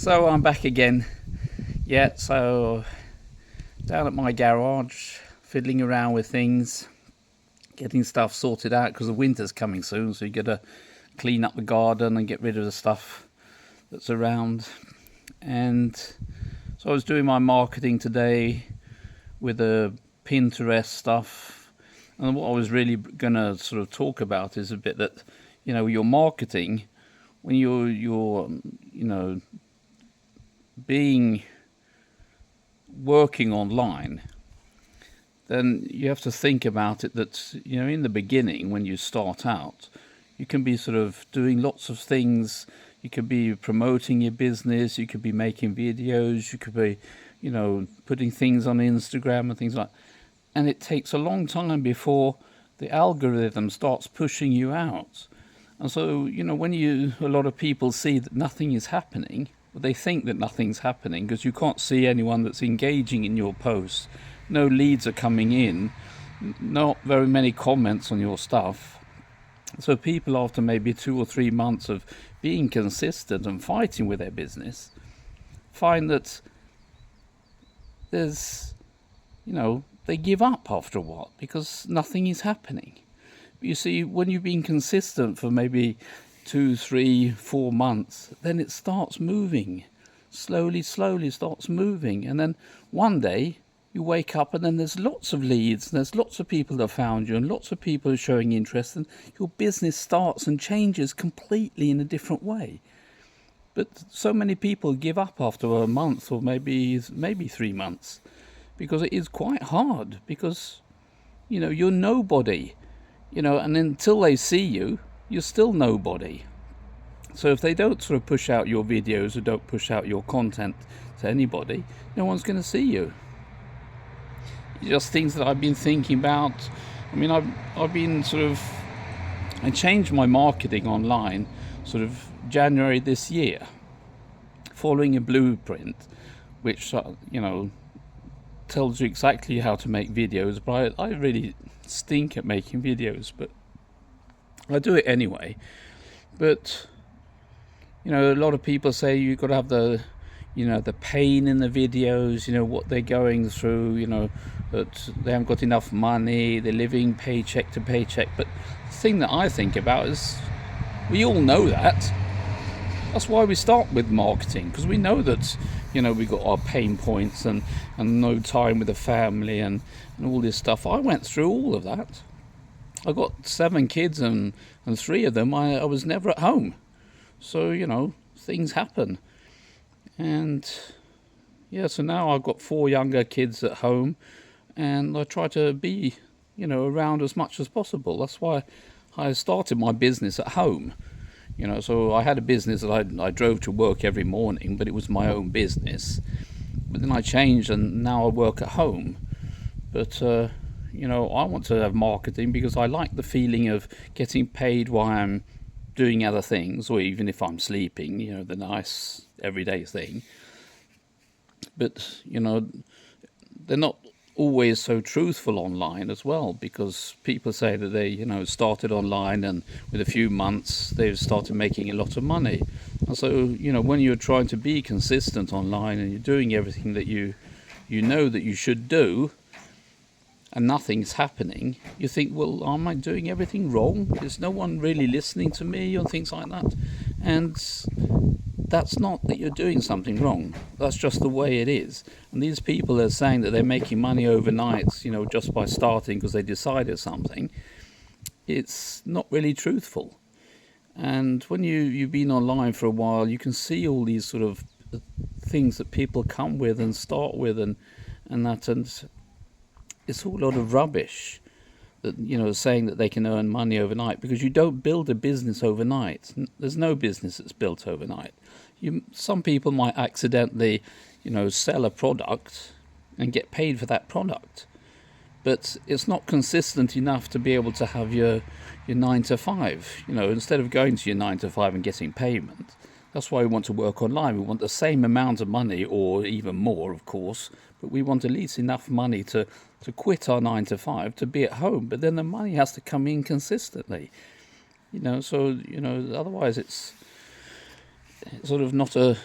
So I'm back again. Yeah, so down at my garage, fiddling around with things, getting stuff sorted out because the winter's coming soon. So you got to clean up the garden and get rid of the stuff that's around. And so I was doing my marketing today with the Pinterest stuff. And what I was really going to sort of talk about is a bit that, your marketing, when you're being working online, then you have to think about it that, in the beginning, when you start out, you can be sort of doing lots of things. You could be promoting your business, you could be making videos, you could be, putting things on Instagram and things like that. And it takes a long time before the algorithm starts pushing you out. And so, when a lot of people see that nothing is happening, they think that nothing's happening because you can't see anyone that's engaging in your posts. No leads are coming in, not very many comments on your stuff. So people, after maybe 2 or 3 months of being consistent and fighting with their business, find that there's, they give up after a while because nothing is happening. You see, when you've been consistent for maybe 2, 3, 4 months, then it starts moving. Slowly starts moving. And then one day you wake up and then there's lots of leads, and there's lots of people that found you, and lots of people are showing interest, and your business starts and changes completely in a different way. But so many people give up after a month or maybe 3 months, because it is quite hard, because you're nobody. And until they see you, you're still nobody. So if they don't sort of push out your videos or don't push out your content to anybody, no one's going to see you. Just things that I've been thinking about. I mean, I've been I changed my marketing online sort of January this year, following a blueprint, which, tells you exactly how to make videos. But I really stink at making videos, but I do it anyway. But a lot of people say you've got to have the pain in the videos, what they're going through, that they haven't got enough money, they're living paycheck to paycheck. But the thing that I think about is, we all know that. That's why we start with marketing, because we know that we've got our pain points and no time with the family and all this stuff. I went through all of that. I got 7 kids, and 3 of them I was never at home. So, things happen. And so now I've got 4 younger kids at home, and I try to be, around as much as possible. That's why I started my business at home. So I had a business that I drove to work every morning, but it was my own business. But then I changed, and now I work at home. But, I want to have marketing because I like the feeling of getting paid while I'm doing other things, or even if I'm sleeping, the nice everyday thing. But, they're not always so truthful online as well, because people say that they started online, and with a few months they've started making a lot of money. And so when you're trying to be consistent online and you're doing everything that you know that you should do, and nothing's happening, you think, well, am I doing everything wrong? Is no one really listening to me, or things like that? And that's not that you're doing something wrong. That's just the way it is. And these people are saying that they're making money overnight, just by starting because they decided something. It's not really truthful. And when you've been online for a while, you can see all these sort of things that people come with and start with, and it's all a lot of rubbish. That saying that they can earn money overnight, because you don't build a business overnight. There's no business that's built overnight. Some people might accidentally, sell a product and get paid for that product, but it's not consistent enough to be able to have your 9 to 5. Instead of going to your 9 to 5 and getting payment. That's why we want to work online. We want the same amount of money, or even more, of course, but we want at least enough money to quit our 9 to 5 to be at home. But then the money has to come in consistently. So otherwise sort of not a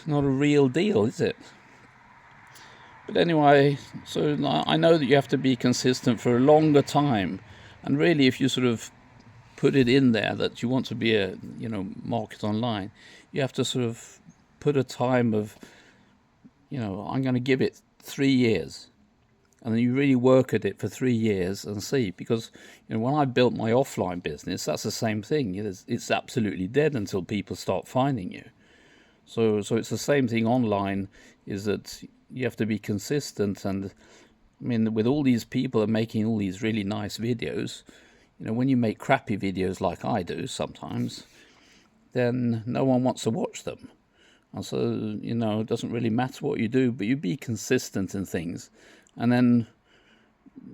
real deal, is it? But anyway, so I know that you have to be consistent for a longer time, and really, if you sort of put it in there that you want to be a market online, you have to sort of put a time of I'm going to give it 3 years, and then you really work at it for 3 years and see. Because when I built my offline business, that's the same thing. It's absolutely dead until people start finding you. So it's the same thing online, is that you have to be consistent. And I mean, with all these people are making all these really nice videos, when you make crappy videos like I do sometimes, then no one wants to watch them. And so, it doesn't really matter what you do, but you be consistent in things. And then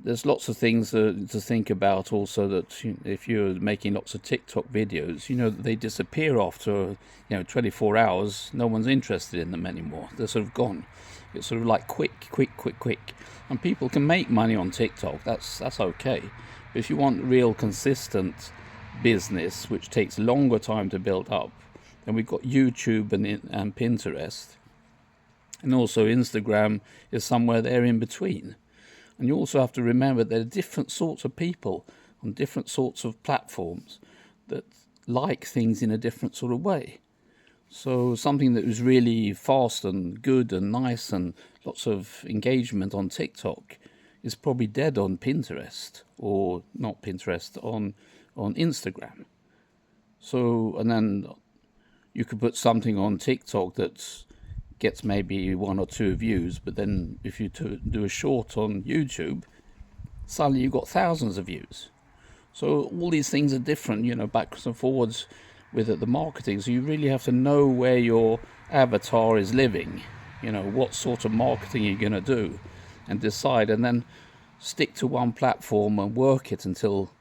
there's lots of things to think about also, that if you're making lots of TikTok videos, that they disappear after 24 hours. No one's interested in them anymore. They're sort of gone. It's sort of like quick. And people can make money on TikTok. That's okay. But if you want real consistent business, which takes longer time to build up, then we've got YouTube and Pinterest. And also Instagram is somewhere there in between. And you also have to remember there are different sorts of people on different sorts of platforms that like things in a different sort of way. So something that was really fast and good and nice and lots of engagement on TikTok is probably dead on Pinterest, or not Pinterest, on Instagram. So, and then you could put something on TikTok that gets maybe 1 or 2 views, but then if you do a short on YouTube, suddenly you've got thousands of views. So all these things are different, backwards and forwards with the marketing. So you really have to know where your avatar is living, what sort of marketing you're going to do, and decide, and then stick to one platform and work it until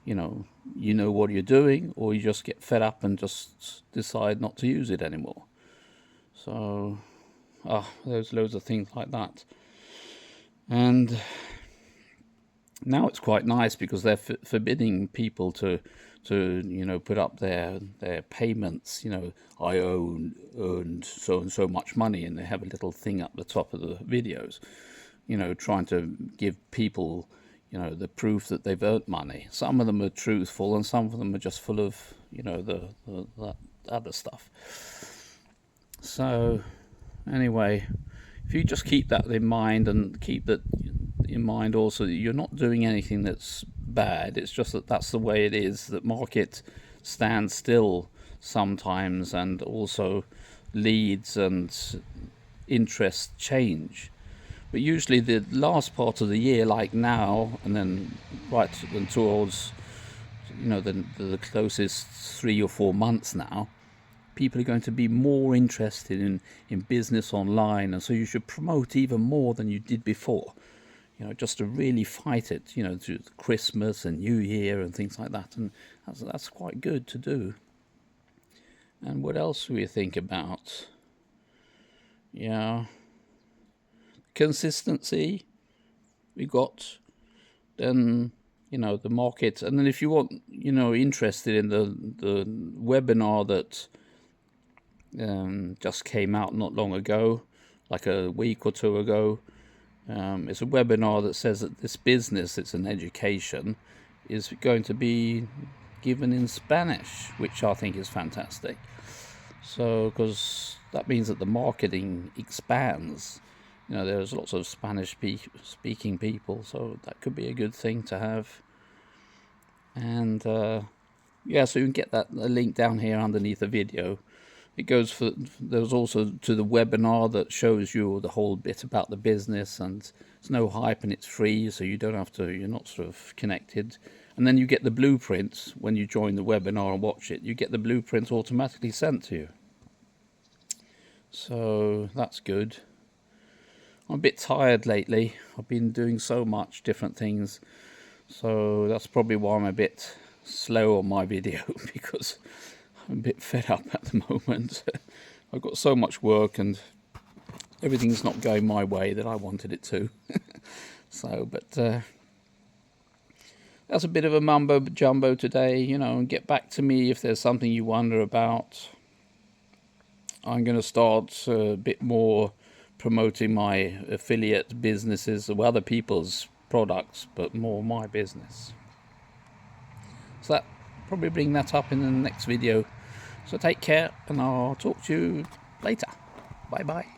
you know what you're doing, or you just get fed up and just decide not to use it anymore. So there's loads of things like that. And now it's quite nice because they're forbidding people to put up their payments. I earned so and so much money, and they have a little thing up the top of the videos, trying to give people the proof that they've earned money. Some of them are truthful, and some of them are just full of the other stuff. So anyway, if you just keep that in mind, and keep that in mind also that you're not doing anything that's bad, it's just that that's the way it is. That market stands still sometimes, and also leads and interests change. But usually the last part of the year, like now, and then right towards the closest 3 or 4 months now, people are going to be more interested in business online, and so you should promote even more than you did before, just to really fight it, through Christmas and New Year and things like that. And that's quite good to do. And what else do we think about? Consistency we got, then the market. And then if you want interested in the webinar that just came out not long ago, like a week or 2 ago, it's a webinar that says that this business, it's an education, is going to be given in Spanish, which I think is fantastic. So because that means that the marketing expands. There's lots of Spanish speaking people, so that could be a good thing to have. And so you can get a link down here underneath the video. There's also to the webinar that shows you the whole bit about the business, and it's no hype and it's free, so you don't have to, you're not sort of connected. And then you get the blueprints when you join the webinar and watch it. You get the blueprints automatically sent to you. So that's good. I'm a bit tired lately. I've been doing so much different things, so that's probably why I'm a bit slow on my video, because I'm a bit fed up at the moment. I've got so much work and everything's not going my way that I wanted it to. But that's a bit of a mumbo jumbo today, and get back to me if there's something you wonder about. I'm going to start a bit more promoting my affiliate businesses of other people's products, but more my business. So that probably bring that up in the next video. So take care, and I'll talk to you later. Bye bye.